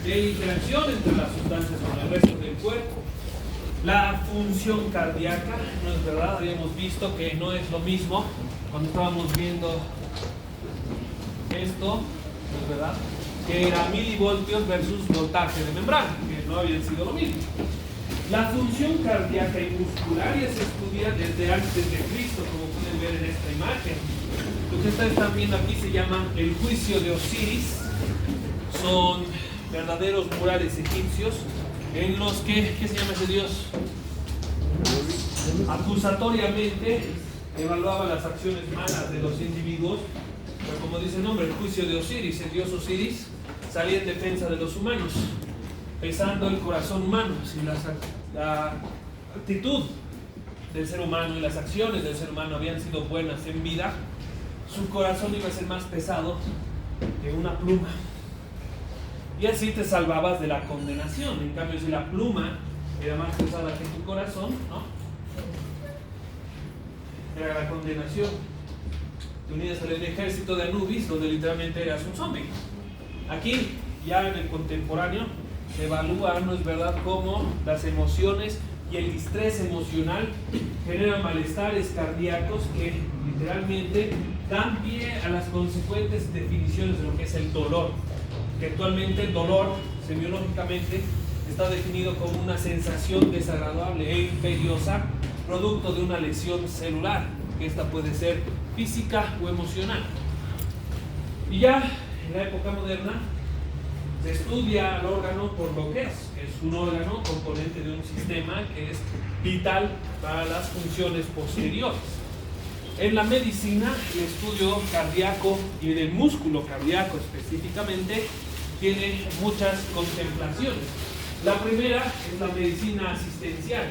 de interacción entre las sustancias con el resto del cuerpo. La función cardíaca, ¿no es verdad? Habíamos visto que no es lo mismo cuando estábamos viendo esto, ¿no es verdad? Que era milivoltios versus voltaje de membrana, que no habían sido lo mismo. La función cardíaca y muscular ya se estudia desde antes de Cristo, como pueden ver en esta imagen. Lo que ustedes están viendo aquí se llama el juicio de Osiris. Son verdaderos murales egipcios en los que, ¿qué se llama ese dios? Acusatoriamente evaluaba las acciones malas de los individuos, pero como dice el nombre, el juicio de Osiris, el dios Osiris salía en defensa de los humanos, pesando el corazón humano. Si la actitud del ser humano y las acciones del ser humano habían sido buenas en vida, su corazón iba a ser más pesado que una pluma. Y así te salvabas de la condenación. En cambio, si la pluma era más pesada que tu corazón, ¿no? Era la condenación. Te unías al ejército de Anubis, donde literalmente eras un zombie. Aquí, ya en el contemporáneo, se evalúa, ¿no es verdad?, cómo las emociones y el estrés emocional generan malestares cardíacos que literalmente dan pie a las consecuentes definiciones de lo que es el dolor. Que actualmente el dolor, semiológicamente, está definido como una sensación desagradable e imperiosa, producto de una lesión celular, que esta puede ser física o emocional. Y ya en la época moderna se estudia al órgano por lo que es un órgano componente de un sistema que es vital para las funciones posteriores. En la medicina, el estudio cardíaco y del músculo cardíaco específicamente tiene muchas contemplaciones. La primera es la medicina asistencial,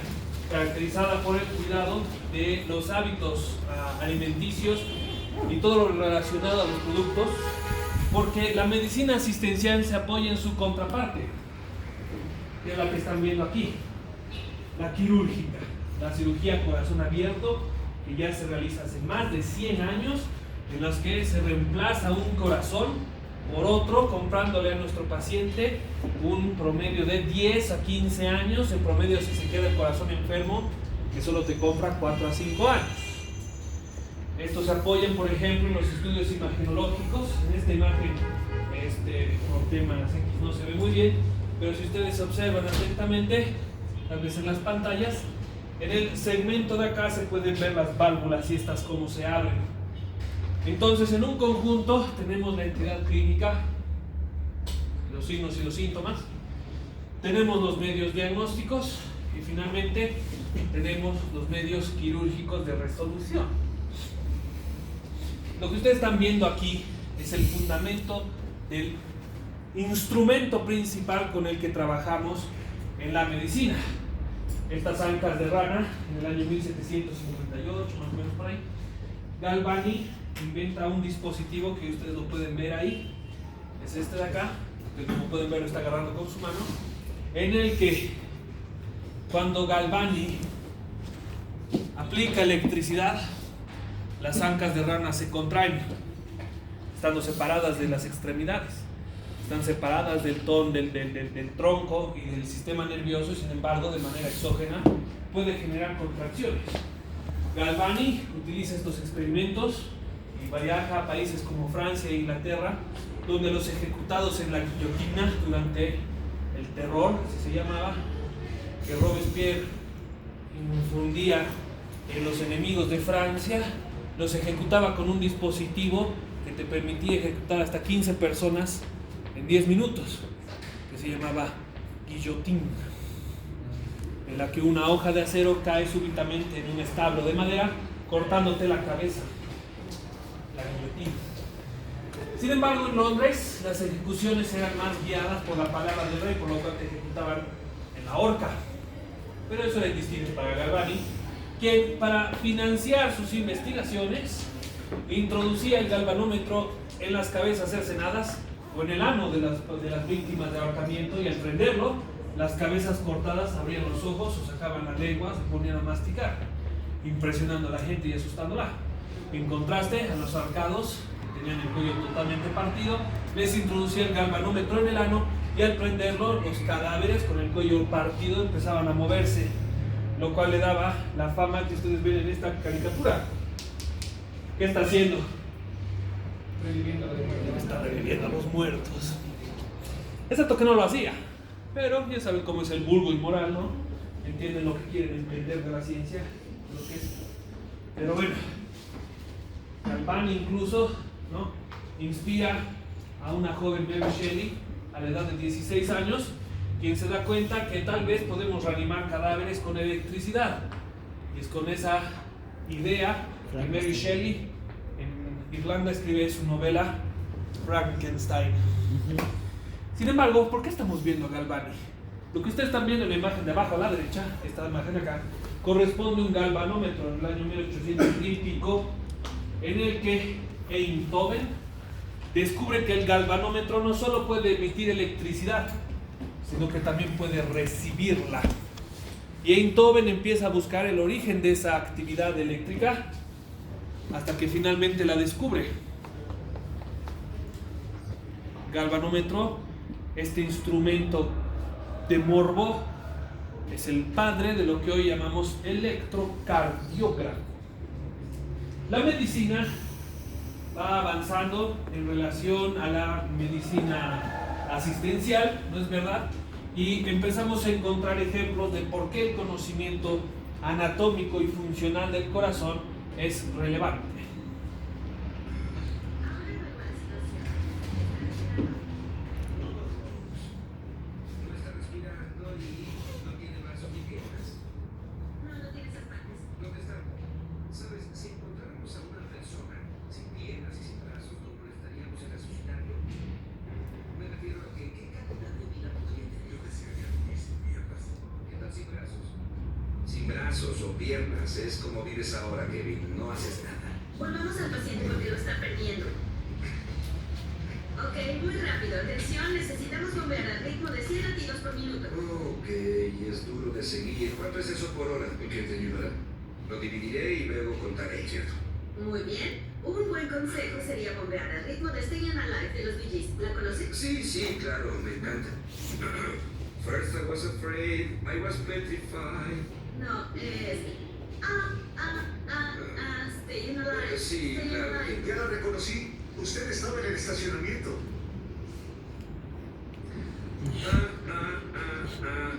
caracterizada por el cuidado de los hábitos alimenticios y todo lo relacionado a los productos, porque la medicina asistencial se apoya en su contraparte, que es la que están viendo aquí, la quirúrgica, la cirugía corazón abierto, que ya se realiza hace más de 100 años, en las que se reemplaza un corazón por otro, comprándole a nuestro paciente un promedio de 10 a 15 años, en promedio si se queda el corazón enfermo, que solo te compra 4 a 5 años. Estos se apoyan, por ejemplo, en los estudios imagenológicos. En esta imagen, por temas X no se ve muy bien, pero si ustedes observan atentamente, tal vez en las pantallas, en el segmento de acá se pueden ver las válvulas y estas cómo se abren. Entonces, en un conjunto tenemos la entidad clínica, los signos y los síntomas, tenemos los medios diagnósticos y finalmente tenemos los medios quirúrgicos de resolución. Lo que ustedes están viendo aquí es el fundamento del instrumento principal con el que trabajamos en la medicina. Estas ancas de rana, en el año 1758, más o menos por ahí, Galvani inventa un dispositivo que ustedes lo pueden ver ahí, es este de acá, que como pueden ver lo está agarrando con su mano, en el que cuando Galvani aplica electricidad, las ancas de rana se contraen, estando separadas de las extremidades, están separadas del tronco y del sistema nervioso, y sin embargo de manera exógena puede generar contracciones. Galvani utiliza estos experimentos y viaja a países como Francia e Inglaterra, donde los ejecutados en la guillotina durante el terror, así se llamaba, que Robespierre infundía en los enemigos de Francia, los ejecutaba con un dispositivo que te permitía ejecutar hasta 15 personas en 10 minutos, que se llamaba guillotín, en la que una hoja de acero cae súbitamente en un establo de madera, cortándote la cabeza, la guillotina. Sin embargo, en Londres las ejecuciones eran más guiadas por la palabra del rey, por lo cual te ejecutaban en la horca. Pero eso era indistinto para Galvani, quien para financiar sus investigaciones introducía el galvanómetro en las cabezas cercenadas o en el ano de las víctimas de ahorcamiento, y al prenderlo, las cabezas cortadas abrían los ojos o sacaban la lengua, se ponían a masticar, impresionando a la gente y asustándola. En contraste, a los ahorcados, que tenían el cuello totalmente partido, les introducía el galvanómetro en el ano y al prenderlo los cadáveres con el cuello partido empezaban a moverse, lo cual le daba la fama que ustedes ven en esta caricatura. ¿Qué está haciendo? Está reviviendo a los muertos. Exacto que no lo hacía, pero ya saben cómo es el vulgo inmoral, ¿no? Entienden lo que quieren entender de la ciencia, lo que es. Pero bueno, Galvani incluso, ¿no?, inspira a una joven Mary Shelley a la edad de 16 años, quien se da cuenta que tal vez podemos reanimar cadáveres con electricidad. Y es con esa idea que Mary Shelley en Irlanda escribe su novela Frankenstein. Sin embargo, ¿por qué estamos viendo a Galvani? Lo que ustedes están viendo en la imagen de abajo a la derecha, esta imagen acá, corresponde a un galvanómetro en el año 1800 y pico, en el que Einthoven descubre que el galvanómetro no solo puede emitir electricidad, sino que también puede recibirla. Y Einthoven empieza a buscar el origen de esa actividad eléctrica hasta que finalmente la descubre. Galvanómetro, este instrumento de morbo, es el padre de lo que hoy llamamos electrocardiógrafo. La medicina va avanzando en relación a la medicina asistencial, ¿no es verdad? Y empezamos a encontrar ejemplos de por qué el conocimiento anatómico y funcional del corazón es relevante. Brazos o piernas, es como vives ahora, Kevin, no haces nada. Volvamos al paciente porque lo está perdiendo. Ok, muy rápido, atención, necesitamos bombear al ritmo de 100 latidos por minuto. Ok, es duro de seguir. ¿Cuánto es eso por hora? ¿Quién te ayudará? Lo dividiré y luego contaré, ¿cierto? Muy bien, un buen consejo sería bombear al ritmo de Staying Alive de los Bee Gees. ¿La conoces? Sí, claro, me encanta. First I was afraid, I was petrified. No, es... Staying Alive. Sí, Staying claro. Alive. Ya la reconocí. Usted estaba en el estacionamiento.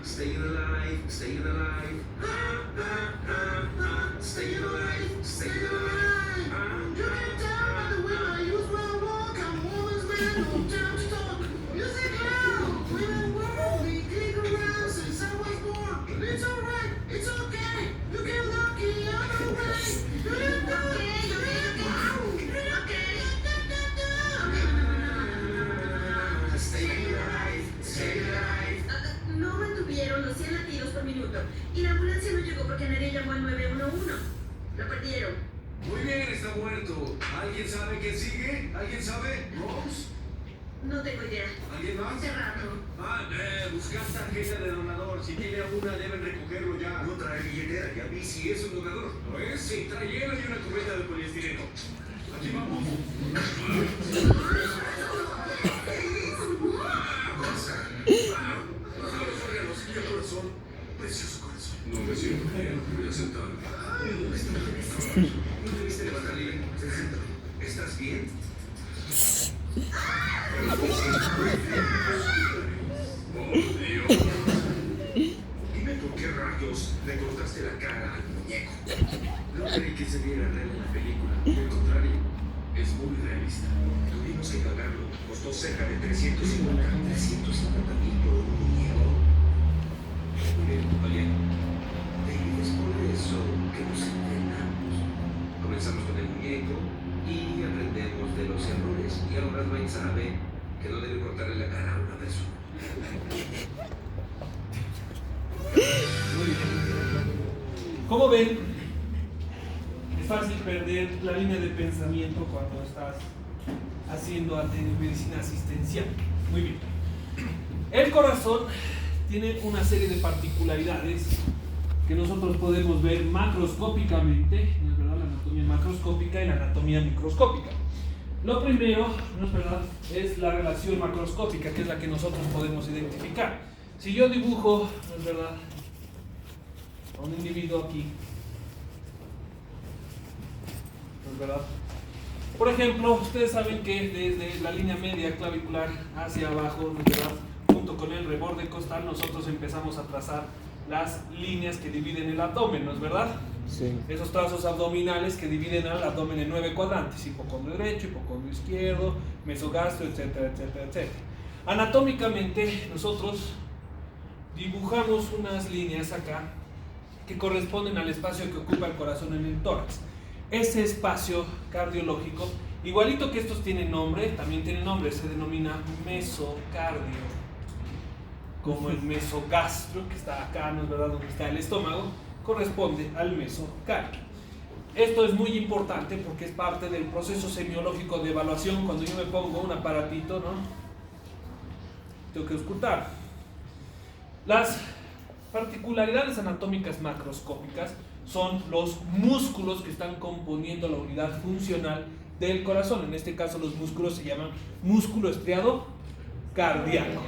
Staying alive, staying alive. Staying alive, staying alive. You can tell by the way I use my walk. I'm woman's man, no time to talk. Music loud, women world, we kick around since I was born. But it's alright, it's okay. You get lucky on the way. You didn't do it, you didn't go. Staying alive, staying alive. No mantuvieron los 100 latidos por minuto y la ambulancia no llegó porque nadie llamó al 911. Lo perdieron. Muy bien, está muerto. ¿Alguien sabe quién sigue? ¿Alguien sabe? ¿Rose? No tengo idea. ¿Alguien más? Cerrado. Buscar tarjeta de donador. Si tiene alguna, deben recogerlo ya. No trae billetera, ya vi si es un donador. ¿Lo es? Sí, trae hielo y una cubeta de poliestireno. Aquí vamos. Los órganos y el corazón. Precioso corazón. No me siento bien. Voy a sentarme. ¿No debiste levantar bien? ¿Estás bien? Oh, Dios. Dime por qué rayos le cortaste la cara al muñeco. No creí que se viera real en la película. Al contrario, es muy realista. Tuvimos que pagarlo. Costó cerca de 350 mil por un muñeco. Muy bien, Valiente. Y es por eso que nos entrenamos. Comenzamos con el muñeco y aprendemos de los errores. Y ahora Dwayne sabe que no debe cortarle la cara a una persona. Muy bien. Como ven, es fácil perder la línea de pensamiento cuando estás haciendo medicina asistencial. Muy bien. El corazón tiene una serie de particularidades que nosotros podemos ver macroscópicamente, ¿no es verdad? La anatomía macroscópica y la anatomía microscópica. Lo primero, ¿no es verdad?, es la relación macroscópica, que es la que nosotros podemos identificar. Si yo dibujo, ¿no es verdad?, a un individuo aquí, ¿no es verdad? Por ejemplo, ustedes saben que desde la línea media clavicular hacia abajo, ¿no es verdad?, junto con el reborde costal, nosotros empezamos a trazar las líneas que dividen el abdomen, ¿no es verdad? Sí. Esos trazos abdominales que dividen al abdomen en 9 cuadrantes: hipocondrio derecho, hipocondrio izquierdo, mesogastro, etcétera, etcétera, etcétera. Anatómicamente, nosotros dibujamos unas líneas acá que corresponden al espacio que ocupa el corazón en el tórax. Ese espacio cardiológico, igualito que estos tienen nombre, también tiene nombre, se denomina mesocardio, como el mesogastro que está acá, ¿no es verdad?, donde está el estómago, corresponde al mesocardio. Esto es muy importante porque es parte del proceso semiológico de evaluación. Cuando yo me pongo un aparatito, ¿no?, tengo que auscultar. Las particularidades anatómicas macroscópicas son los músculos que están componiendo la unidad funcional del corazón. En este caso los músculos se llaman músculo estriado cardíaco,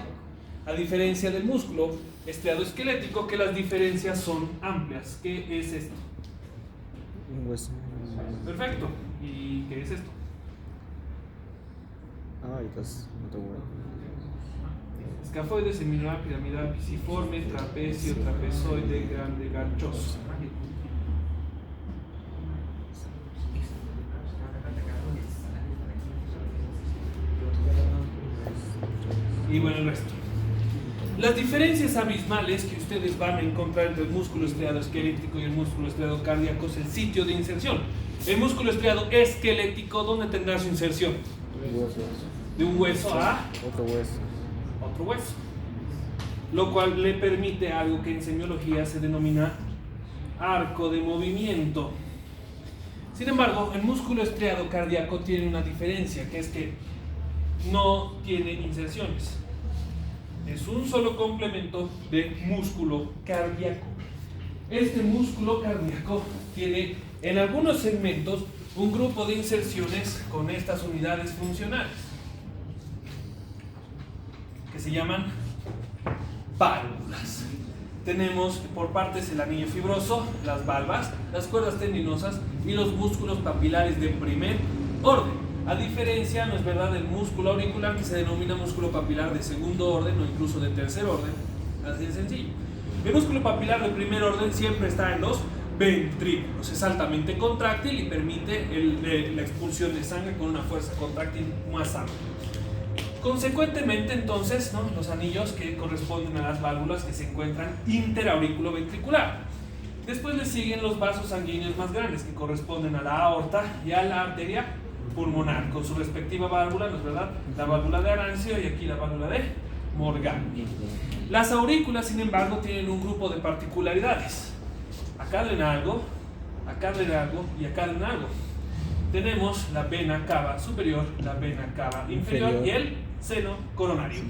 a diferencia del músculo estriado esquelético, que las diferencias son amplias. ¿Qué es esto? Un hueso. Perfecto. ¿Y qué es esto? Entonces, no te voy. Escafoide, semilunar, piramidal, pisiforme, trapecio, trapezoide, grande, ganchoso. Y bueno, el resto. Las diferencias abismales que ustedes van a encontrar entre el músculo estriado esquelético y el músculo estriado cardíaco es el sitio de inserción. El músculo estriado esquelético, ¿dónde tendrá su inserción? De un hueso a otro hueso. Otro hueso. Lo cual le permite algo que en semiología se denomina arco de movimiento. Sin embargo, el músculo estriado cardíaco tiene una diferencia, que es que no tiene inserciones. Es un solo complemento de músculo cardíaco. Este músculo cardíaco tiene en algunos segmentos un grupo de inserciones con estas unidades funcionales, que se llaman válvulas. Tenemos por partes el anillo fibroso, las valvas, las cuerdas tendinosas y los músculos papilares de primer orden. A diferencia, ¿no es verdad?, del músculo auricular, que se denomina músculo papilar de segundo orden o incluso de tercer orden. Así de sencillo. El músculo papilar de primer orden siempre está en los ventrículos. Es altamente contráctil y permite la expulsión de sangre con una fuerza contráctil más amplia. Consecuentemente, entonces, ¿no?, los anillos que corresponden a las válvulas que se encuentran interauriculoventricular. Después le siguen los vasos sanguíneos más grandes, que corresponden a la aorta y a la arteria pulmonar, con su respectiva válvula, ¿no es verdad?, la válvula de Arancio y aquí la válvula de Morgani. Las aurículas, sin embargo, tienen un grupo de particularidades. Acá drena algo, acá drena algo y acá drena algo. Tenemos la vena cava superior, la vena cava inferior y el seno coronario.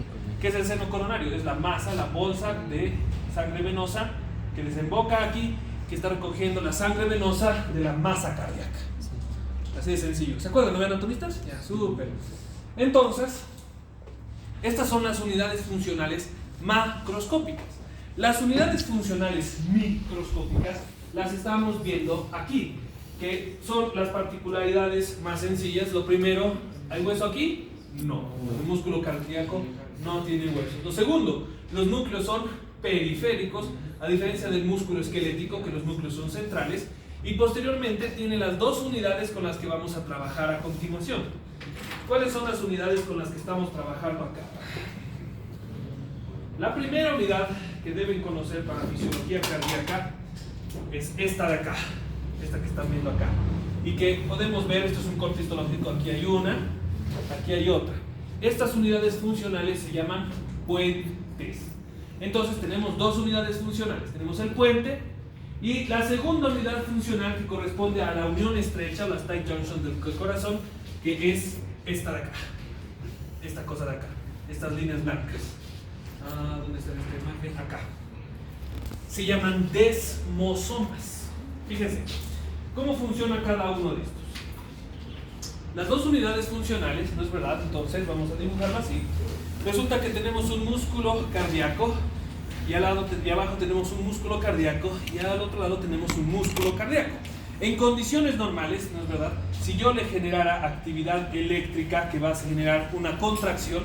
¿Qué es el seno coronario? Es la masa, la bolsa de sangre venosa que desemboca aquí, que está recogiendo la sangre venosa de la masa cardíaca. Así de sencillo. ¿Se acuerdan de anatomistas? Ya, súper. Entonces, estas son las unidades funcionales macroscópicas. Las unidades funcionales microscópicas las estamos viendo aquí, que son las particularidades más sencillas. Lo primero, ¿hay hueso aquí? No. El músculo cardíaco no tiene hueso. Lo segundo, los núcleos son periféricos, a diferencia del músculo esquelético, que los núcleos son centrales. Y posteriormente tiene las dos unidades con las que vamos a trabajar a continuación. ¿Cuáles son las unidades con las que estamos trabajando acá? La primera unidad que deben conocer para fisiología cardíaca es esta de acá, esta que están viendo acá, y que podemos ver, esto es un corte histológico, aquí hay una, aquí hay otra. Estas unidades funcionales se llaman puentes. Entonces tenemos dos unidades funcionales, tenemos el puente y la segunda unidad funcional, que corresponde a la unión estrecha o las tight junctions del corazón, que es esta de acá, esta cosa de acá, estas líneas blancas. ¿Dónde está esta imagen? Acá. Se llaman desmosomas. Fíjense, ¿cómo funciona cada uno de estos? las dos unidades funcionales, ¿no es verdad? Entonces vamos a dibujarlo así. Resulta que tenemos un músculo cardíaco y al lado y abajo tenemos un músculo cardíaco y al otro lado tenemos un músculo cardíaco. En condiciones normales, ¿no es verdad? Si yo le generara actividad eléctrica que va a generar una contracción,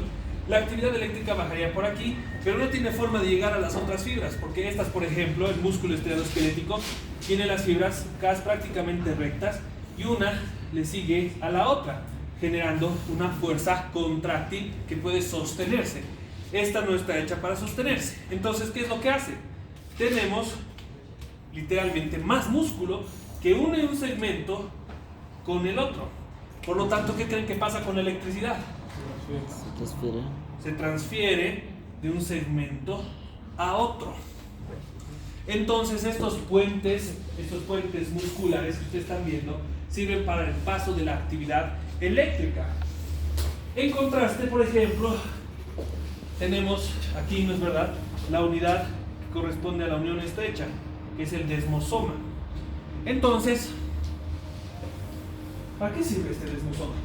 la actividad eléctrica bajaría por aquí, pero no tiene forma de llegar a las otras fibras, porque estas, por ejemplo, el músculo estriadoesquelético tiene las fibras casi prácticamente rectas y una le sigue a la otra, generando una fuerza contráctil que puede sostenerse. Esta no está hecha para sostenerse. Entonces, ¿qué es lo que hace? Tenemos literalmente más músculo que une un segmento con el otro. Por lo tanto, ¿qué creen que pasa con la electricidad? Se transfiere. Se transfiere de un segmento a otro. Entonces estos puentes musculares que ustedes están viendo sirven para el paso de la actividad eléctrica. En contraste, por ejemplo, tenemos aquí, ¿no es verdad?, la unidad que corresponde a la unión estrecha, que es el desmosoma. Entonces, ¿para qué sirve este desmosoma?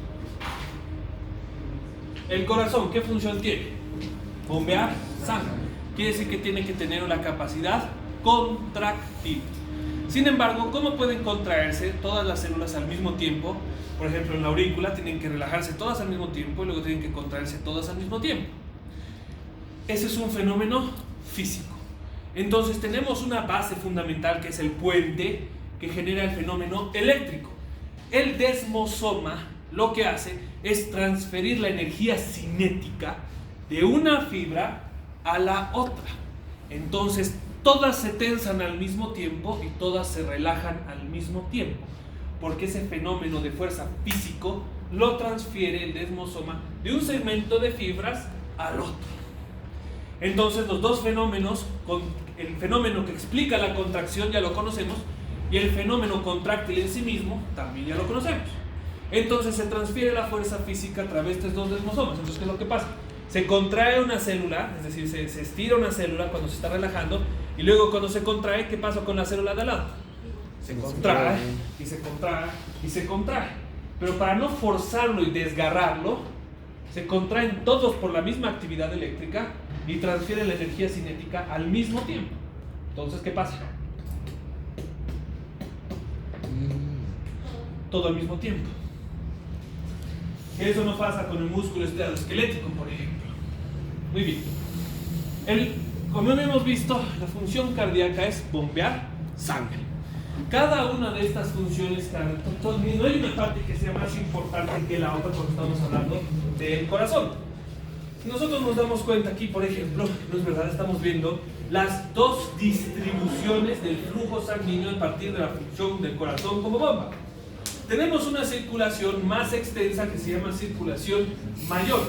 El corazón, ¿qué función tiene? Bombear sangre. Quiere decir que tiene que tener una capacidad contractil. Sin embargo, ¿cómo pueden contraerse todas las células al mismo tiempo? Por ejemplo, en la aurícula tienen que relajarse todas al mismo tiempo y luego tienen que contraerse todas al mismo tiempo. Ese es un fenómeno físico. Entonces tenemos una base fundamental que es el puente que genera el fenómeno eléctrico. El desmosoma lo que hace es transferir la energía cinética de una fibra a la otra. Entonces todas se tensan al mismo tiempo y todas se relajan al mismo tiempo, porque ese fenómeno de fuerza físico lo transfiere el desmosoma de un segmento de fibras al otro. Entonces los dos fenómenos, el fenómeno que explica la contracción ya lo conocemos y el fenómeno contráctil en sí mismo también ya lo conocemos. Entonces se transfiere la fuerza física a través de estos dos desmosomas. Entonces, ¿qué es lo que pasa? Se contrae una célula, es decir, se estira una célula cuando se está relajando y luego cuando se contrae, ¿qué pasa con la célula de al lado? Se contrae y se contrae y se contrae. Pero para no forzarlo y desgarrarlo, se contraen todos por la misma actividad eléctrica y transfieren la energía cinética al mismo tiempo. Entonces, ¿qué pasa? Todo al mismo tiempo. Eso no pasa con el músculo estriadoesquelético, por ejemplo. Muy bien. Como hemos visto, la función cardíaca es bombear sangre. Cada una de estas funciones, no hay una parte que sea más importante que la otra cuando estamos hablando del corazón. Nosotros nos damos cuenta aquí, por ejemplo, no es verdad, estamos viendo las dos distribuciones del flujo sanguíneo a partir de la función del corazón como bomba. Tenemos una circulación más extensa que se llama circulación mayor,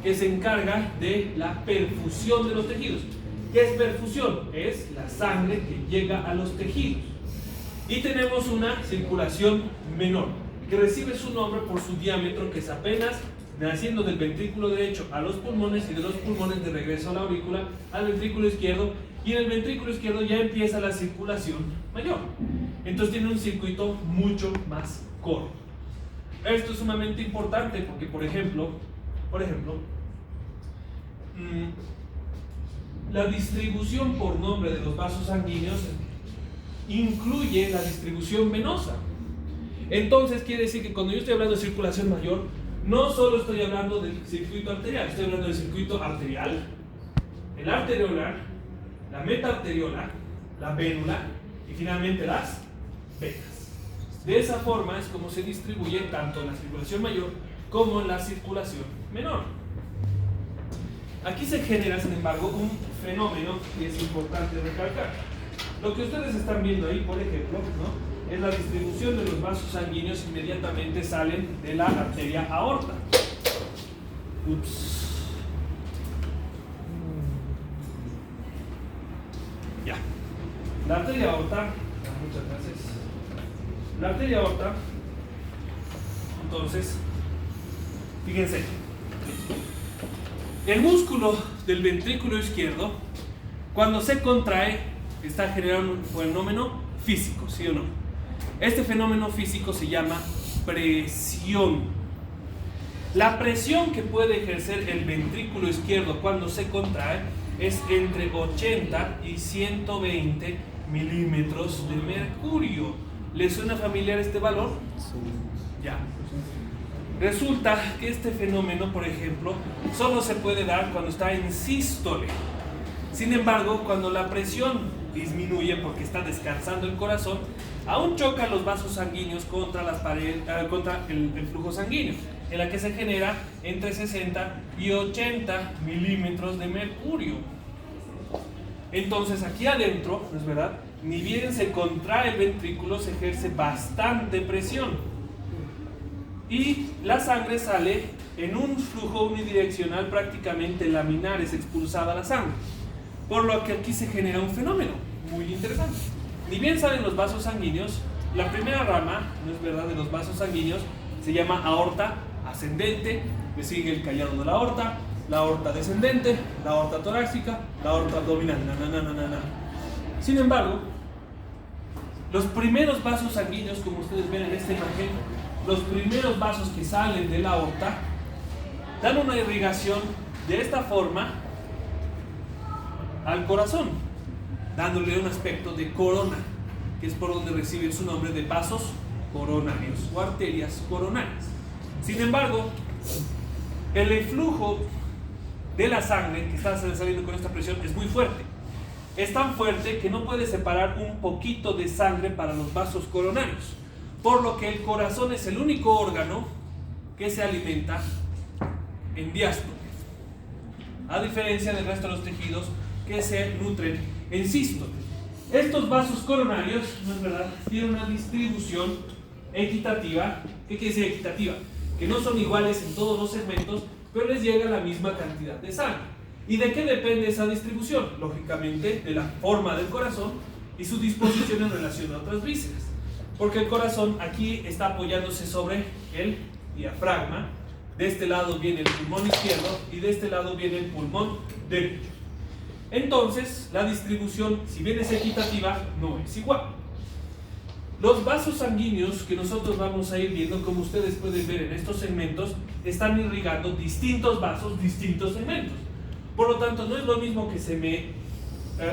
que se encarga de la perfusión de los tejidos. ¿Qué es perfusión? Es la sangre que llega a los tejidos. Y tenemos una circulación menor, que recibe su nombre por su diámetro, que es apenas naciendo del ventrículo derecho a los pulmones y de los pulmones de regreso a la aurícula, al ventrículo izquierdo, y en el ventrículo izquierdo ya empieza la circulación mayor. Entonces tiene un circuito mucho más corto. Esto es sumamente importante porque, por ejemplo, la distribución por nombre de los vasos sanguíneos incluye la distribución venosa. Entonces quiere decir que cuando yo estoy hablando de circulación mayor, no solo estoy hablando del circuito arterial, estoy hablando del circuito arterial, el arteriolar, la metaarteriolar, la vénula y finalmente las venas. De esa forma es como se distribuye tanto la circulación mayor como la circulación menor. Aquí se genera, sin embargo, un fenómeno que es importante recalcar. Lo que ustedes están viendo ahí, por ejemplo, ¿no?, es la distribución de los vasos sanguíneos inmediatamente salen de la arteria aorta. Ya. La arteria aorta, muchas gracias. La arteria aorta, entonces, fíjense, el músculo del ventrículo izquierdo, cuando se contrae, está generando un fenómeno físico, ¿sí o no? Este fenómeno físico se llama presión. La presión que puede ejercer el ventrículo izquierdo cuando se contrae es entre 80 y 120 milímetros de mercurio. ¿Le suena familiar este valor? Ya. Resulta que este fenómeno, por ejemplo, solo se puede dar cuando está en sístole. Sin embargo, cuando la presión disminuye porque está descansando el corazón, aún chocan los vasos sanguíneos contra las paredes, contra el flujo sanguíneo, en la que se genera entre 60 y 80 milímetros de mercurio. Entonces aquí adentro, ¿no es verdad? Ni bien se contrae el ventrículo, se ejerce bastante presión y la sangre sale en un flujo unidireccional prácticamente laminar, es expulsada la sangre, por lo que aquí se genera un fenómeno muy interesante. Ni bien salen los vasos sanguíneos, la primera rama, ¿no es verdad?, de los vasos sanguíneos se llama aorta ascendente, le sigue el callado de la aorta descendente, la aorta torácica, la aorta abdominal, Sin embargo, los primeros vasos sanguíneos, como ustedes ven en esta imagen, los primeros vasos que salen de la aorta dan una irrigación de esta forma al corazón, dándole un aspecto de corona, que es por donde recibe su nombre de vasos coronarios o arterias coronarias. Sin embargo, el flujo de la sangre que está saliendo con esta presión es muy fuerte. Es tan fuerte que no puede separar un poquito de sangre para los vasos coronarios, por lo que el corazón es el único órgano que se alimenta en diástole, a diferencia del resto de los tejidos que se nutren en sístole. Estos vasos coronarios, ¿no es verdad?, tienen una distribución equitativa. ¿Qué quiere decir equitativa? Que no son iguales en todos los segmentos, pero les llega la misma cantidad de sangre. ¿Y de qué depende esa distribución? Lógicamente de la forma del corazón y su disposición en relación a otras vísceras, porque el corazón aquí está apoyándose sobre el diafragma. De este lado viene el pulmón izquierdo y de este lado viene el pulmón derecho. Entonces, la distribución, si bien es equitativa, no es igual. Los vasos sanguíneos que nosotros vamos a ir viendo, como ustedes pueden ver en estos segmentos, están irrigando distintos vasos, distintos segmentos. Por lo tanto, no es lo mismo que se me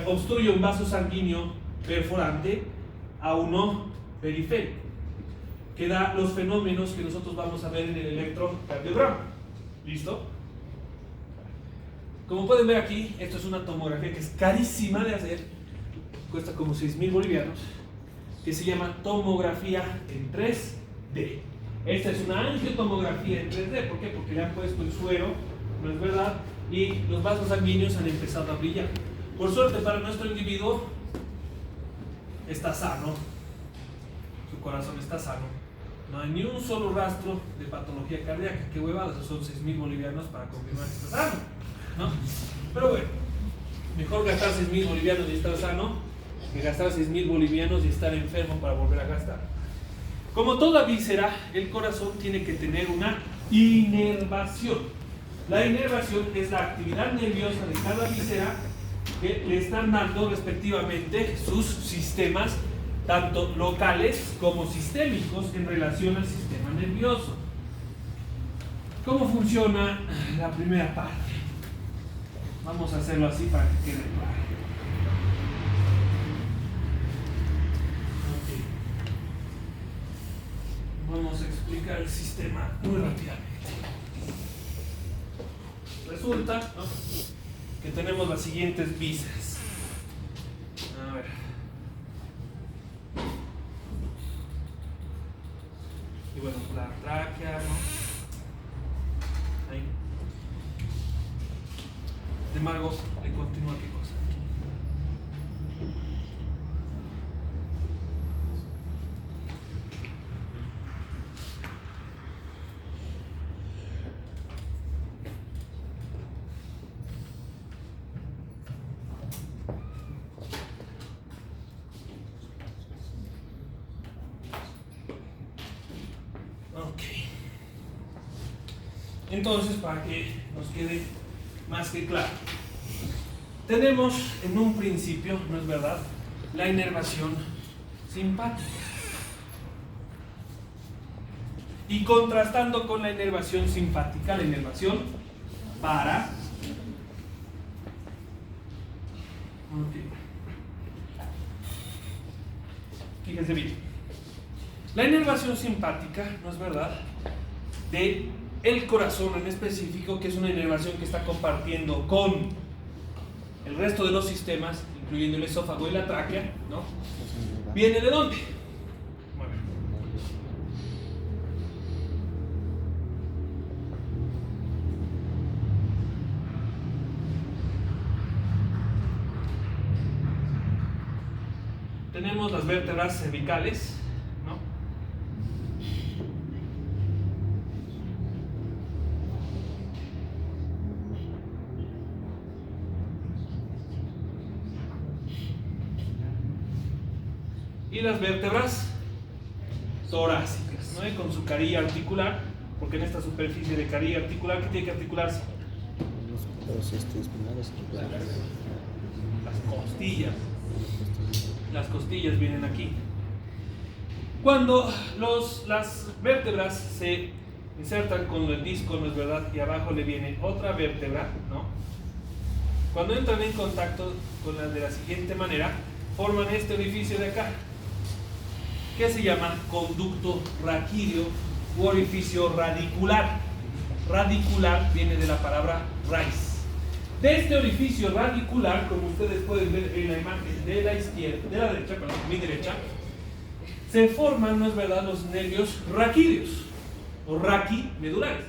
obstruya un vaso sanguíneo perforante a uno periférico, que da los fenómenos que nosotros vamos a ver en el electrocardiograma. ¿Listo? Como pueden ver aquí, esto es una tomografía que es carísima de hacer, cuesta como 6,000 bolivianos, que se llama tomografía en 3D. Esta es una angiotomografía en 3D, ¿por qué? Porque le han puesto el suero, ¿no es verdad?, y los vasos sanguíneos han empezado a brillar. Por suerte para nuestro individuo está sano, su corazón está sano, no hay ni un solo rastro de patología cardíaca. Qué huevada, esos son 6,000 bolivianos para confirmar que está sano, ¿no? Pero bueno, mejor gastar 6,000 bolivianos y estar sano que gastar 6,000 bolivianos y estar enfermo para volver a gastar. Como toda víscera, el corazón tiene que tener una inervación. La inervación es la actividad nerviosa de cada víscera que le están dando respectivamente sus sistemas, tanto locales como sistémicos, en relación al sistema nervioso. ¿Cómo funciona la primera parte? Vamos a hacerlo así para que quede claro. Vamos a explicar el sistema muy rápidamente. Resulta, ¿no?, que tenemos las siguientes vísceras. A ver. Y bueno, la tráquea, ¿no? Ahí. De embargo, le continúa qué cosa. Entonces, para que nos quede más que claro, tenemos en un principio, ¿no es verdad?, la inervación simpática. y contrastando con la inervación simpática, la inervación para. Okay. Fíjense bien. La inervación simpática, ¿no es verdad?, de el corazón en específico, que es una inervación que está compartiendo con el resto de los sistemas, incluyendo el esófago y la tráquea, ¿no? ¿Viene de dónde? Bueno. Tenemos las vértebras cervicales, ¿no? Y las vértebras torácicas, ¿no? Con su carilla articular, porque en esta superficie de carilla articular, ¿qué tiene que articularse? Las costillas. Las costillas vienen aquí. Cuando las vértebras se insertan con el disco, ¿no es verdad?, y abajo le viene otra vértebra, ¿no? Cuando entran en contacto con las de la siguiente manera, forman este orificio de acá, que se llama conducto raquídeo u orificio radicular. Radicular viene de la palabra raíz. De este orificio radicular, como ustedes pueden ver en la imagen de la izquierda, de la derecha, perdón, mi derecha, se forman, ¿no es verdad?, los nervios raquídeos o raquimedulares.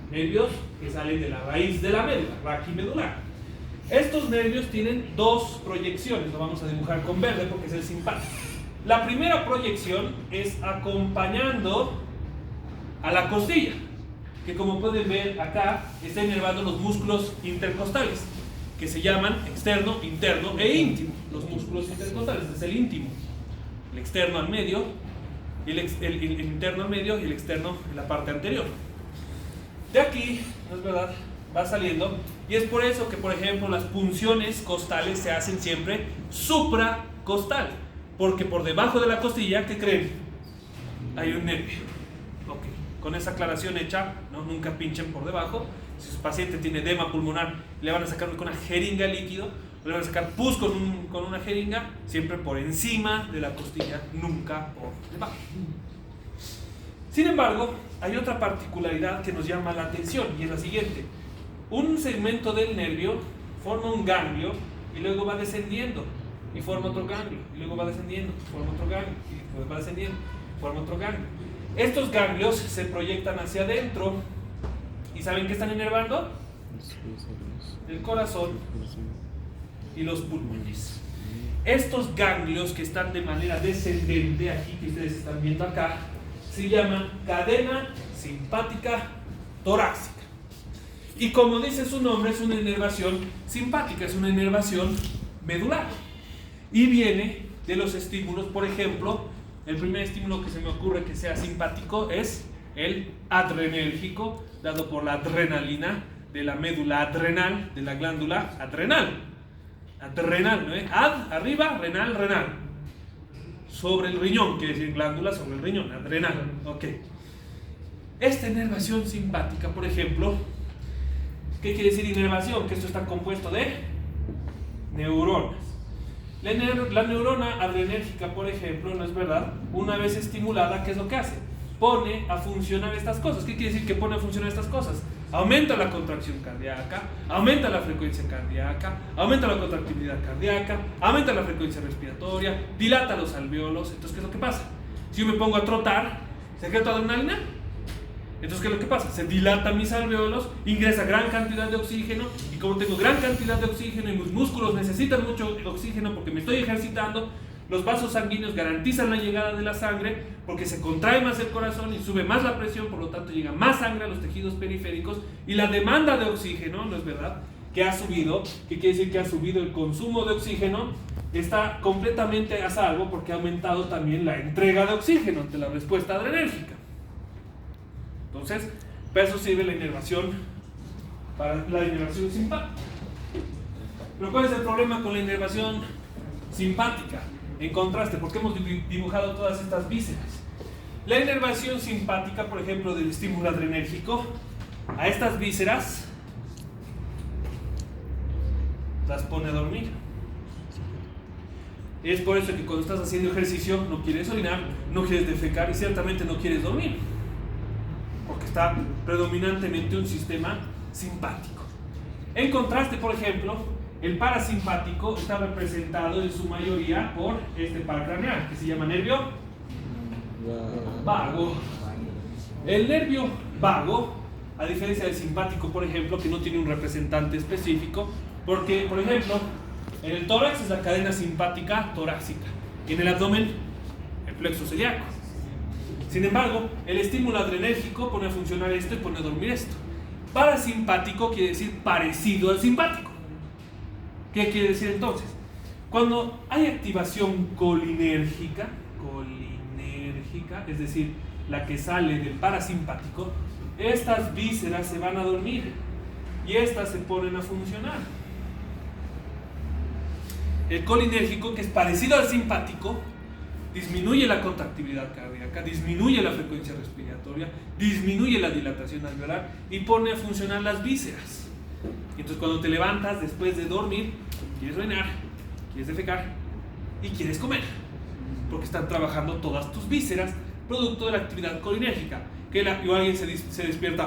Nervios que salen de la raíz de la médula, raquimedular. Estos nervios tienen dos proyecciones, lo vamos a dibujar con verde porque es el simpático. La primera proyección es acompañando a la costilla, que como pueden ver acá está inervando los músculos intercostales, que se llaman externo, interno e íntimo. Los músculos intercostales, este es el íntimo, el externo al medio, el interno al medio y el externo en la parte anterior. De aquí, ¿no es verdad?, va saliendo, y es por eso que, por ejemplo, las punciones costales se hacen siempre supracostal, porque por debajo de la costilla, ¿qué creen? Hay un nervio. Okay. Con esa aclaración hecha, ¿no? Nunca pinchen por debajo. Si su paciente tiene edema pulmonar, le van a sacar con una jeringa líquido, o le van a sacar pus con una jeringa, siempre por encima de la costilla, nunca por debajo. Sin embargo, hay otra particularidad que nos llama la atención, y es la siguiente. Un segmento del nervio forma un ganglio y luego va descendiendo y forma otro ganglio, y luego va descendiendo, forma otro ganglio, y luego va descendiendo, forma otro ganglio. Estos ganglios se proyectan hacia adentro, ¿y saben qué están inervando? El corazón y los pulmones. Estos ganglios que están de manera descendente, aquí que ustedes están viendo acá, se llaman cadena simpática torácica. Y como dice su nombre, es una inervación simpática, es una inervación medular. Y viene de los estímulos, por ejemplo, el primer estímulo que se me ocurre que sea simpático es el adrenérgico, dado por la adrenalina de la médula adrenal, de la glándula adrenal. Adrenal, ¿no? Ad, arriba, renal, renal. Sobre el riñón, quiere decir glándula sobre el riñón, adrenal. Ok. Esta inervación simpática, por ejemplo, ¿qué quiere decir inervación? Que esto está compuesto de neuronas. La neurona adrenérgica, por ejemplo, ¿no es verdad? Una vez estimulada, ¿qué es lo que hace? Pone a funcionar estas cosas. ¿Qué quiere decir que pone a funcionar estas cosas? Aumenta la contracción cardíaca, aumenta la frecuencia cardíaca, aumenta la contractibilidad cardíaca, aumenta la frecuencia respiratoria, dilata los alvéolos. Entonces, ¿qué es lo que pasa? Si yo me pongo a trotar, ¿secreto adrenalina? Entonces, ¿qué es lo que pasa? Se dilatan mis alvéolos, ingresa gran cantidad de oxígeno, y como tengo gran cantidad de oxígeno y mis músculos necesitan mucho oxígeno porque me estoy ejercitando, los vasos sanguíneos garantizan la llegada de la sangre porque se contrae más el corazón y sube más la presión, por lo tanto llega más sangre a los tejidos periféricos y la demanda de oxígeno, ¿no es verdad?, que ha subido, que quiere decir que ha subido el consumo de oxígeno, está completamente a salvo porque ha aumentado también la entrega de oxígeno ante la respuesta adrenérgica. Entonces, para eso sirve la inervación, para la inervación simpática. Pero ¿cuál es el problema con la inervación simpática? En contraste, ¿por qué hemos dibujado todas estas vísceras? La inervación simpática, por ejemplo, del estímulo adrenérgico, a estas vísceras las pone a dormir. Es por eso que cuando estás haciendo ejercicio no quieres orinar, no quieres defecar y ciertamente no quieres dormir, porque está predominantemente un sistema simpático. En contraste, por ejemplo, el parasimpático está representado en su mayoría por este paracraneal, que se llama nervio vago. El nervio vago, a diferencia del simpático, por ejemplo, que no tiene un representante específico, porque, por ejemplo, en el tórax es la cadena simpática torácica y en el abdomen el plexo celíaco. Sin embargo, el estímulo adrenérgico pone a funcionar esto y pone a dormir esto. Parasimpático quiere decir parecido al simpático. ¿Qué quiere decir entonces? Cuando hay activación colinérgica, es decir, la que sale del parasimpático, estas vísceras se van a dormir y estas se ponen a funcionar. El colinérgico, que es parecido al simpático, disminuye la contractividad cardíaca, disminuye la frecuencia respiratoria, disminuye la dilatación alveolar y pone a funcionar las vísceras. Y entonces cuando te levantas después de dormir, quieres orinar, quieres defecar y quieres comer, porque están trabajando todas tus vísceras producto de la actividad colinérgica. O alguien se despierta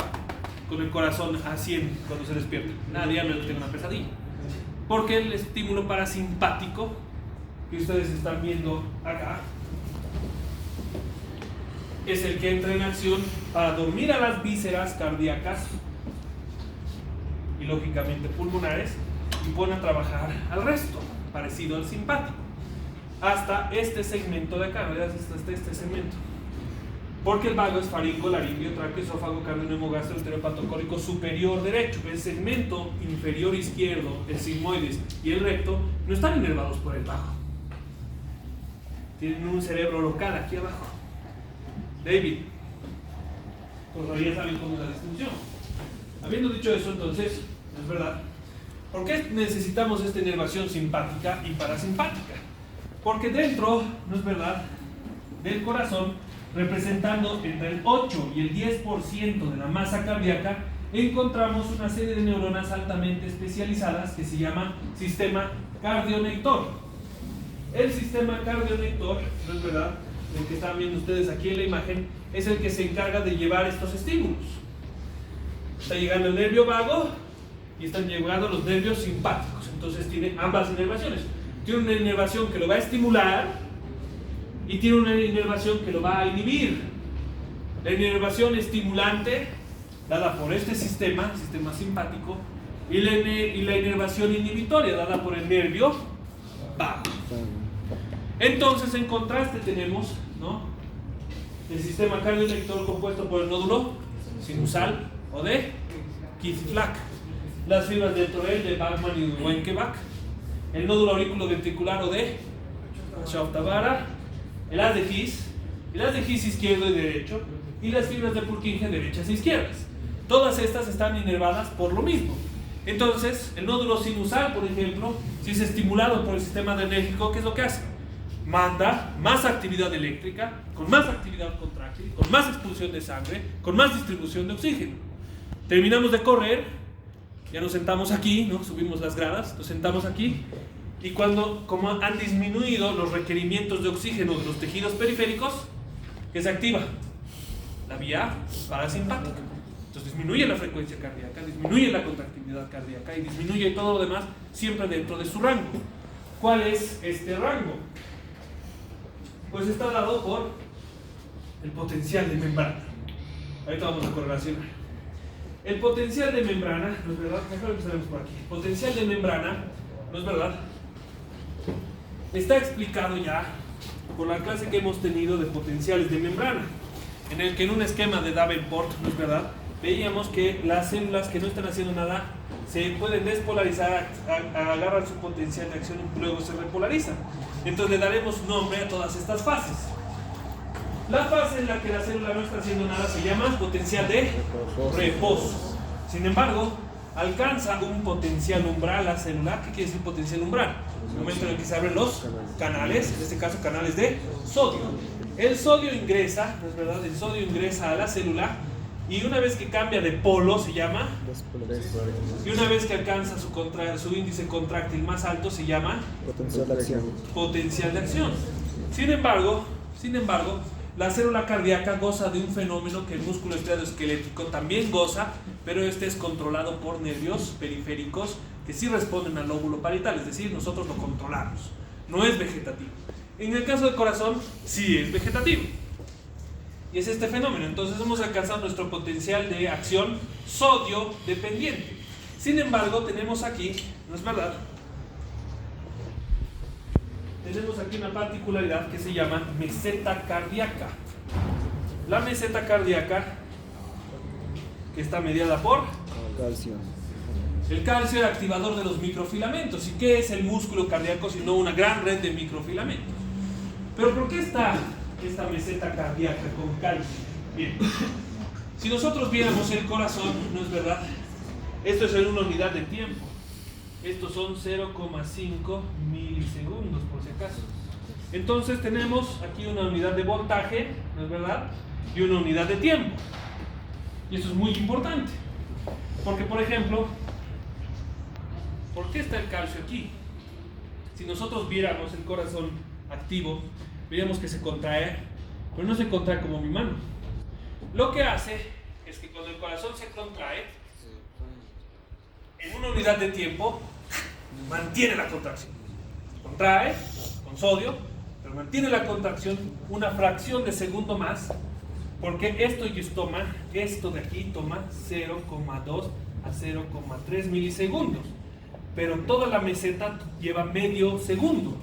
con el corazón a 100 cuando se despierta. Nadie menos tenga una pesadilla. Porque el estímulo parasimpático que ustedes están viendo acá es el que entra en acción para dormir a las vísceras cardíacas y lógicamente pulmonares y pone a trabajar al resto, parecido al simpático, hasta este segmento de acá, ¿verdad? Hasta este segmento. Porque el vago es faringo, laringio, tráqueo, esófago, cardiónemo, gastro, enteropatocólico superior derecho. El segmento inferior izquierdo, el sigmoides y el recto no están inervados por el vago. Tienen un cerebro local aquí abajo. David, todavía saben cómo es la distribución. Habiendo dicho eso, entonces, es verdad. ¿Por qué necesitamos esta inervación simpática y parasimpática? Porque dentro, no es verdad, del corazón, representando entre el 8 y el 10% de la masa cardíaca, encontramos una serie de neuronas altamente especializadas que se llama sistema cardionector. El sistema cardionector, no es verdad, el que están viendo ustedes aquí en la imagen, es el que se encarga de llevar estos estímulos. Está llegando el nervio vago y están llegando los nervios simpáticos. Entonces tiene ambas inervaciones. Tiene una inervación que lo va a estimular y tiene una inervación que lo va a inhibir. La inervación estimulante, dada por este sistema simpático, y la inervación inhibitoria, dada por el nervio vago. Entonces, en contraste tenemos, ¿no?, el sistema cardionector compuesto por el nódulo sinusal o de Kiss-Flack, las fibras dentro de él de Bachmann y de Wenckebach, el nódulo auriculoventricular o de Schaft-Tavara, el haz de His izquierdo y derecho, y las fibras de Purkinje derechas e izquierdas. Todas estas están inervadas por lo mismo. Entonces, el nódulo sinusal, por ejemplo, si es estimulado por el sistema adrenérgico, ¿qué es lo que hace? Manda más actividad eléctrica, con más actividad contráctil, con más expulsión de sangre, con más distribución de oxígeno. Terminamos de correr, ya nos sentamos aquí, ¿no? Subimos las gradas, nos sentamos aquí. Y como han disminuido los requerimientos de oxígeno de los tejidos periféricos, ¿qué se activa? La vía parasimpática. Entonces disminuye la frecuencia cardíaca, disminuye la contractividad cardíaca y disminuye todo lo demás siempre dentro de su rango. ¿Cuál es este rango? Pues está dado por el potencial de membrana. Ahorita vamos a correlacionar. El potencial de membrana, ¿no es verdad? Mejor empezaremos por aquí. El potencial de membrana, ¿no es verdad?, está explicado ya por la clase que hemos tenido de potenciales de membrana, en el que en un esquema de Davenport, ¿no es verdad?, veíamos que las células que no están haciendo nada se pueden despolarizar, agarran su potencial de acción y luego se repolarizan. Entonces le daremos nombre a todas estas fases. La fase en la que la célula no está haciendo nada se llama potencial de reposo. Sin embargo, alcanza un potencial umbral la célula. ¿Qué quiere decir potencial umbral? El momento en el que se abren los canales, en este caso canales de sodio. El sodio ingresa, ¿no es verdad? El sodio ingresa a la célula y una vez que cambia de polo se llama, y una vez que alcanza su índice contráctil más alto se llama Potencial de acción. potencial de acción. Sin embargo, la célula cardíaca goza de un fenómeno que el músculo estriado-esquelético también goza, pero este es controlado por nervios periféricos que sí responden al lóbulo parietal, es decir, nosotros lo controlamos, no es vegetativo. En el caso del corazón, sí es vegetativo. Y es este fenómeno. Entonces hemos alcanzado nuestro potencial de acción sodio dependiente. Sin embargo, tenemos aquí, ¿no es verdad? Tenemos aquí una particularidad que se llama meseta cardíaca. La meseta cardíaca, que está mediada por Calcio. el calcio, el activador de los microfilamentos. ¿Y qué es el músculo cardíaco sino una gran red de microfilamentos? Pero ¿por qué está esta meseta cardíaca con calcio? Bien, si nosotros viéramos el corazón, ¿no es verdad? Esto es en una unidad de tiempo. Estos son 0,5 milisegundos, por si acaso. Entonces tenemos aquí una unidad de voltaje, ¿no es verdad? Y una unidad de tiempo. Y eso es muy importante. Porque, por ejemplo, ¿por qué está el calcio aquí? Si nosotros viéramos el corazón activo, veríamos que se contrae, pero no se contrae como mi mano. Lo que hace es que cuando el corazón se contrae, en una unidad de tiempo, mantiene la contracción. Contrae con sodio, pero mantiene la contracción una fracción de segundo más, porque esto de aquí toma 0,2 a 0,3 milisegundos, pero toda la meseta lleva medio segundo.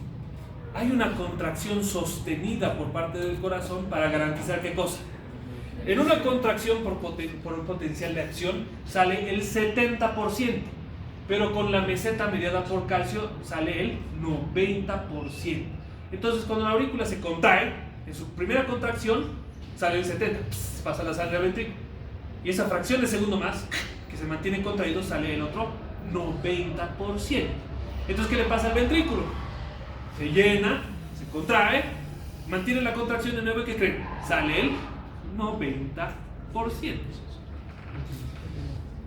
Hay una contracción sostenida por parte del corazón para garantizar ¿qué cosa? En una contracción por potencial de acción sale el 70%, pero con la meseta mediada por calcio sale el 90%. Entonces cuando la aurícula se contrae, en su primera contracción sale el 70%, pasa la sangre al ventrículo. Y esa fracción de segundo más, que se mantiene contraído, sale el otro 90%. Entonces ¿qué le pasa al ventrículo? Se llena, se contrae, mantiene la contracción de nuevo y ¿qué creen? Sale el 90%.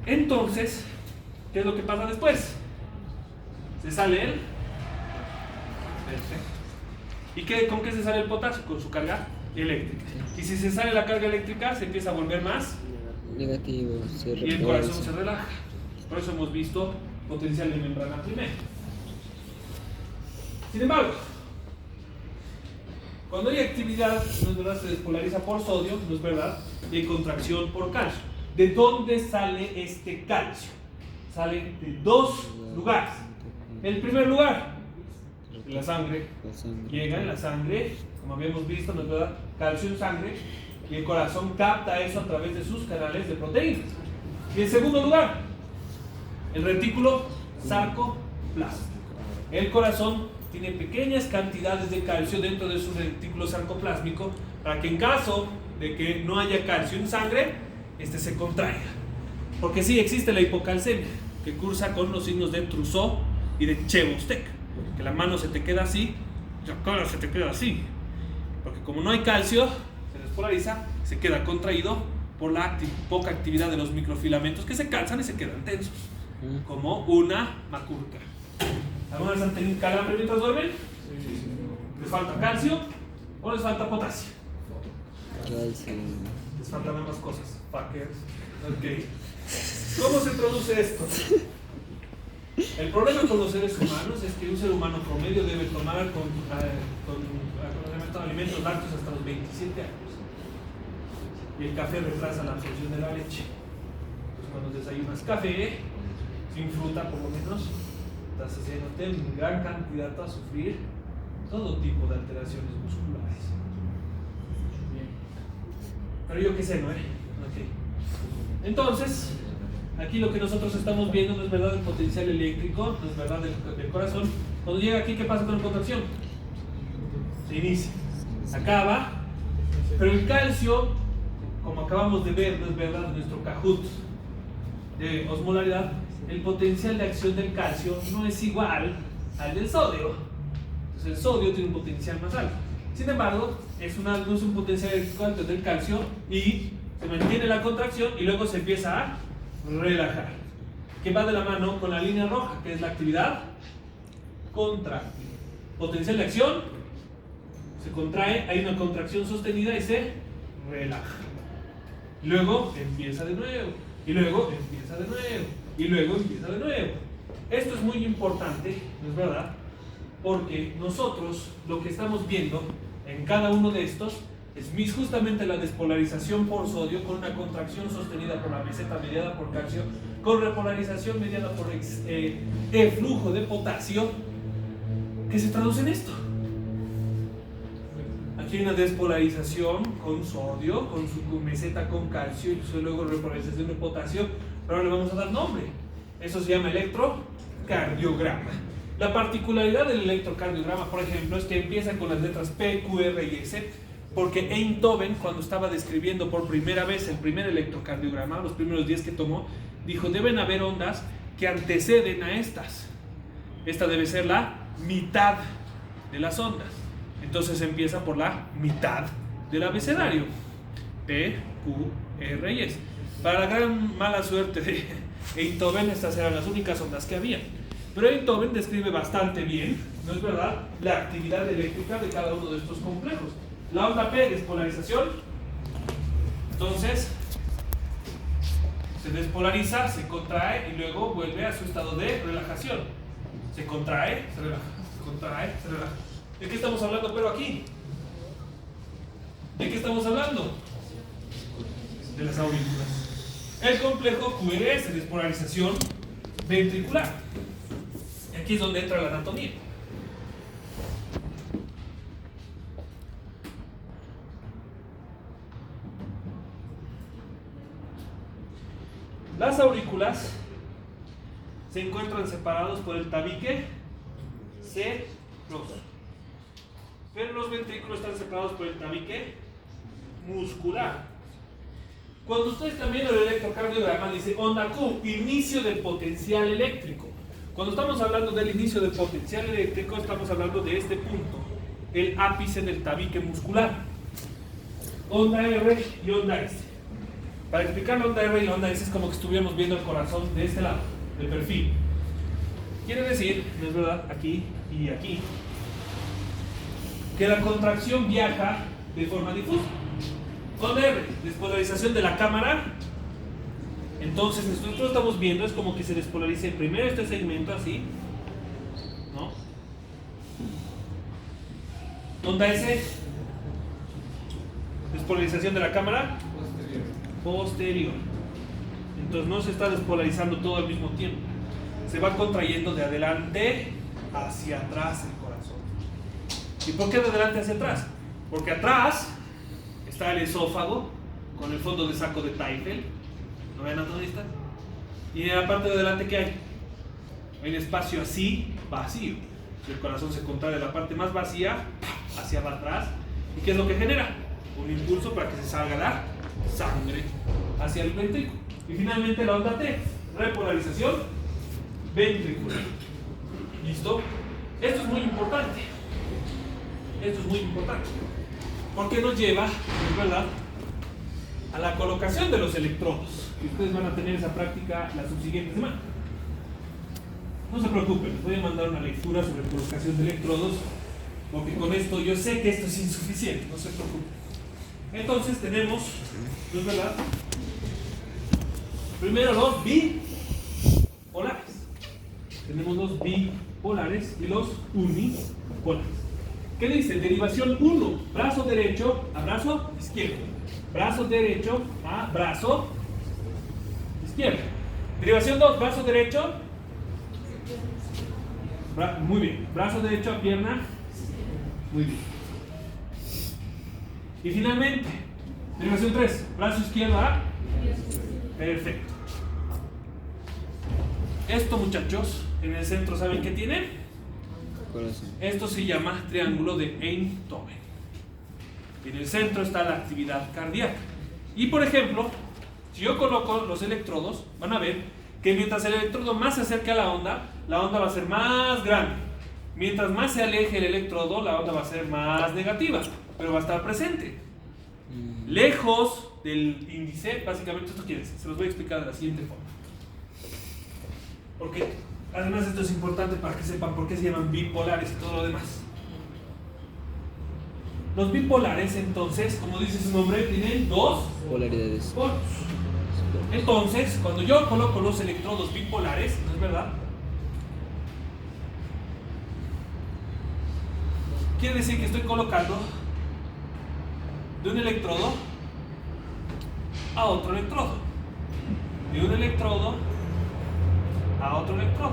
Entonces, ¿qué es lo que pasa después? Se sale el... Perfecto. ¿Y con qué se sale el potasio? Con su carga eléctrica. Y si se sale la carga eléctrica, se empieza a volver más Negativo. y el corazón se relaja. Por eso hemos visto potencial de membrana primero. Sin embargo, cuando hay actividad, ¿no es verdad? Se despolariza por sodio, ¿no es verdad? Y hay contracción por calcio. ¿De dónde sale este calcio? Sale de dos lugares. El primer lugar, de la sangre. Llega en la sangre, como habíamos visto, ¿no es verdad? Calcio en sangre, y el corazón capta eso a través de sus canales de proteínas. Y en segundo lugar, el retículo sarcoplasmático. El corazón tiene pequeñas cantidades de calcio dentro de su retículo sarcoplásmico para que en caso de que no haya calcio en sangre, este se contraiga. Porque sí existe la hipocalcemia, que cursa con los signos de Trousseau y de Chebostek, que la mano se te queda así, la cara se te queda así, porque como no hay calcio, se despolariza, se queda contraído por la poca actividad de los microfilamentos que se cansan y se quedan tensos, como una macurca. ¿Alguna vez han tenido un calambre mientras duermen? ¿Les falta calcio o les falta potasio? Calcio. Les faltan ambas cosas. Fuckers. Ok. ¿Cómo se produce esto? El problema con los seres humanos es que un ser humano promedio debe tomar alimentos lácteos hasta los 27 años. Y el café retrasa la absorción de la leche. Entonces, cuando desayunas café, sin fruta por lo menos, estás haciéndote en gran cantidad a sufrir todo tipo de alteraciones musculares. Bien. Pero yo qué sé, ¿no? Okay. Entonces, aquí lo que nosotros estamos viendo no es verdad el potencial eléctrico, no es verdad del corazón. Cuando llega aquí, ¿qué pasa con la contracción? Se inicia, acaba, pero el calcio, como acabamos de ver, no es verdad, nuestro Kahoot de osmolaridad, el potencial de acción del calcio no es igual al del sodio. Entonces el sodio tiene un potencial más alto. Sin embargo, no es un potencial eléctrico alto del calcio y se mantiene la contracción y luego se empieza a relajar. Que va de la mano con la línea roja, que es la actividad contractiva. Potencial de acción se contrae, hay una contracción sostenida y se relaja. Luego empieza de nuevo, y luego empieza de nuevo, y luego empieza de nuevo. Esto es muy importante, ¿no es verdad? Porque nosotros lo que estamos viendo en cada uno de estos es justamente la despolarización por sodio con una contracción sostenida por la meseta mediada por calcio, con repolarización mediada por flujo de potasio, que se traduce en esto. Aquí hay una despolarización con sodio, con su meseta con calcio y luego repolarización de potasio, pero ahora le vamos a dar nombre. Eso se llama electrocardiograma. La particularidad del electrocardiograma, por ejemplo, es que empieza con las letras P, Q, R y S, porque Einthoven, cuando estaba describiendo por primera vez el primer electrocardiograma, los primeros 10 que tomó, dijo, deben haber ondas que anteceden a estas. Esta debe ser la mitad de las ondas. Entonces empieza por la mitad del abecedario. P, Q, R y S. Para la gran mala suerte de Einthoven, estas eran las únicas ondas que había. Pero Einthoven describe bastante bien, ¿no es verdad?, la actividad eléctrica de cada uno de estos complejos. La onda P, despolarización. Entonces, se despolariza, se contrae y luego vuelve a su estado de relajación. Se contrae, se relaja, se contrae, se relaja. ¿De qué estamos hablando pero aquí? ¿De qué estamos hablando? De las aurículas. El complejo QRS, despolarización ventricular. Aquí es donde entra la anatomía. Las aurículas se encuentran separados por el tabique seroso, pero los ventrículos están separados por el tabique muscular. Cuando ustedes están viendo el electrocardiograma, dice onda Q, inicio del potencial eléctrico. Cuando estamos hablando del inicio del potencial eléctrico, estamos hablando de este punto, el ápice del tabique muscular. Onda R y onda S. Para explicar la onda R y la onda S es como que estuviéramos viendo el corazón de este lado, del perfil. Quiere decir, ¿no es verdad?, aquí y aquí, que la contracción viaja de forma difusa. Onda R, despolarización de la cámara. Entonces nosotros estamos viendo, es como que se despolarice primero este segmento así, ¿no? Onda S, despolarización de la cámara posterior. Entonces no se está despolarizando todo al mismo tiempo, se va contrayendo de adelante hacia atrás el corazón. ¿Y por qué de adelante hacia atrás? Porque atrás está el esófago con el fondo de saco de Teichel, ¿no ven, anatomista? Y en la parte de adelante, ¿qué hay? Hay un espacio así vacío. El corazón se contrae de la parte más vacía hacia atrás. ¿Y qué es lo que genera? Un impulso para que se salga la sangre hacia el ventrículo. Y finalmente la onda T, repolarización ventricular. ¿Listo? Esto es muy importante. Esto es muy importante. Porque nos lleva, es verdad, a la colocación de los electrodos. Y ustedes van a tener esa práctica la subsiguiente semana. No se preocupen, les voy a mandar una lectura sobre colocación de electrodos, porque con esto yo sé que esto es insuficiente, no se preocupen. Entonces tenemos, ¿no es verdad?, primero los bipolares. Tenemos los bipolares y los unipolares. ¿Qué dice? Derivación 1, brazo derecho a brazo izquierdo. Brazo derecho a brazo izquierdo. Derivación 2, brazo derecho. Muy bien. Brazo derecho a pierna. Muy bien. Y finalmente, derivación 3, brazo izquierdo a. Perfecto. Esto, muchachos, en el centro, ¿saben qué tiene? Corazón. Esto se llama triángulo de Einthoven. En el centro está la actividad cardíaca. Y por ejemplo, si yo coloco los electrodos, van a ver que mientras el electrodo más se acerque a la onda va a ser más grande. Mientras más se aleje el electrodo, la onda va a ser más negativa, pero va a estar presente. Lejos del índice, básicamente esto quiere decir, se los voy a explicar de la siguiente forma. Porque además esto es importante para que sepan por qué se llaman bipolares y todo lo demás. Los bipolares, entonces, como dice su nombre, tienen dos Polaridades. polos. Entonces, cuando yo coloco los electrodos bipolares, ¿no es verdad? Quiere decir que estoy colocando de un electrodo a otro electrodo, de un electrodo a otro electrodo.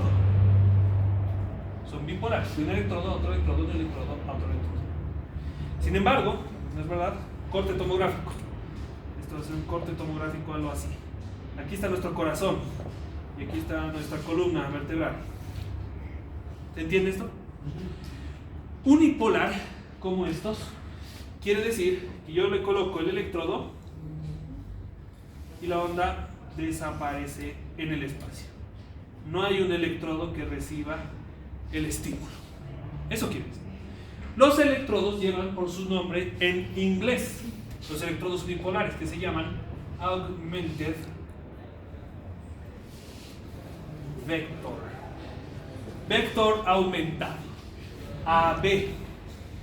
Son bipolares, de un electrodo a otro electrodo, de un electrodo a otro electrodo. Sin embargo, ¿no es verdad? Corte tomográfico. Esto es un corte tomográfico, algo así. Aquí está nuestro corazón y aquí está nuestra columna vertebral. ¿Se entiende esto? Unipolar, como estos, quiere decir que yo le coloco el electrodo y la onda desaparece en el espacio. No hay un electrodo que reciba el estímulo. Eso quiere decir. Los electrodos llevan por su nombre en inglés, los electrodos unipolares, que se llaman augmented vector. Vector aumentado. AB.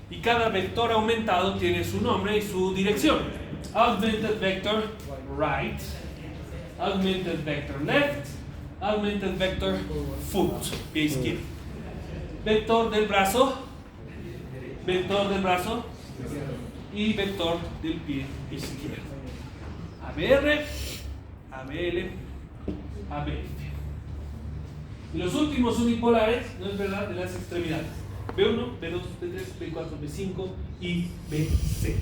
Y cada vector aumentado tiene su nombre y su dirección. Augmented vector right, augmented vector left, augmented vector foot, pie izquierdo. Vector del brazo y vector del pie izquierdo. ABR, ABL, ABF. Y los últimos unipolares, ¿no es verdad?, de las extremidades. B1, B2, B3, B4, B5 y B6.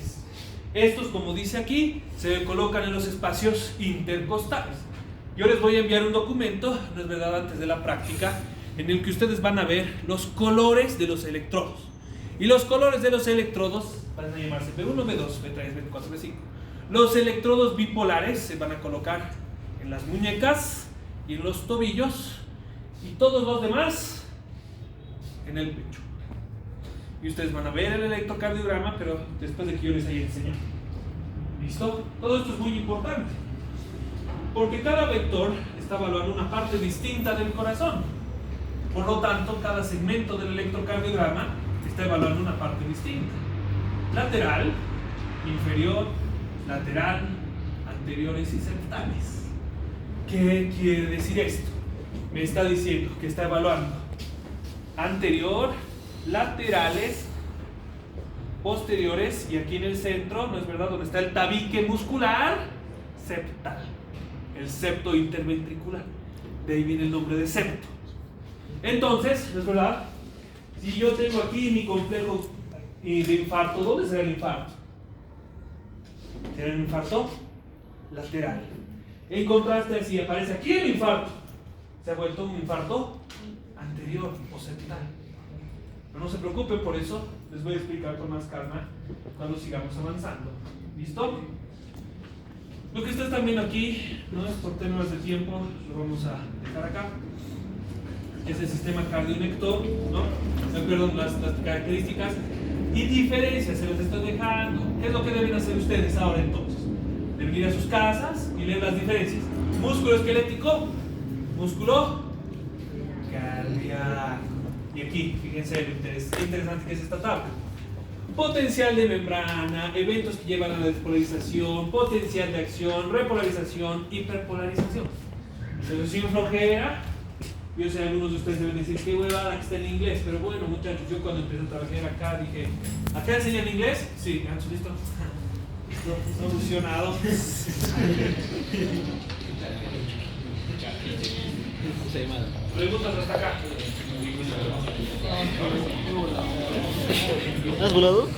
Estos, como dice aquí, se colocan en los espacios intercostales. Yo les voy a enviar un documento, no es verdad, antes de la práctica, en el que ustedes van a ver los colores de los electrodos. Y los colores de los electrodos van a llamarse B1, B2, B3, B4, B5. Los electrodos bipolares se van a colocar en las muñecas y en los tobillos, y todos los demás en el pecho. Y ustedes van a ver el electrocardiograma, pero después de que yo les haya enseñado. ¿Listo? Todo esto es muy importante, porque cada vector está evaluando una parte distinta del corazón. Por lo tanto, cada segmento del electrocardiograma está evaluando una parte distinta. Lateral, inferior, lateral, anteriores y septales. ¿Qué quiere decir esto? Me está diciendo que está evaluando anterior, laterales, posteriores y aquí en el centro, ¿no es verdad?, donde está el tabique muscular, septal, el septo interventricular. De ahí viene el nombre de septo. Entonces, ¿no es verdad? Si yo tengo aquí mi complejo de infarto, ¿dónde será el infarto? ¿Será el infarto? Lateral. En contraste, si aparece aquí el infarto, se ha vuelto un infarto anterior o septal. Pero no se preocupen por eso, les voy a explicar con más calma cuando sigamos avanzando. ¿Listo? Lo que ustedes están viendo aquí, no es por temas de tiempo, lo vamos a dejar acá. Es el sistema cardionector, ¿no? Perdón, las características y diferencias, se los estoy dejando. ¿Qué es lo que deben hacer ustedes ahora entonces? Deben ir a sus casas y leer las diferencias. Músculo esquelético, músculo cardíaco. Y aquí, fíjense lo interesante que es esta tabla. Potencial de membrana, eventos que llevan a la despolarización, potencial de acción, repolarización, hiperpolarización. Solución flojera. Yo sé, algunos de ustedes deben decir, qué huevada que está en inglés, pero bueno, muchachos, yo cuando empecé a trabajar acá dije, ¿acá enseñan inglés? Sí, ¿han listo? Solucionado. Preguntas hasta acá. ¿Has volado?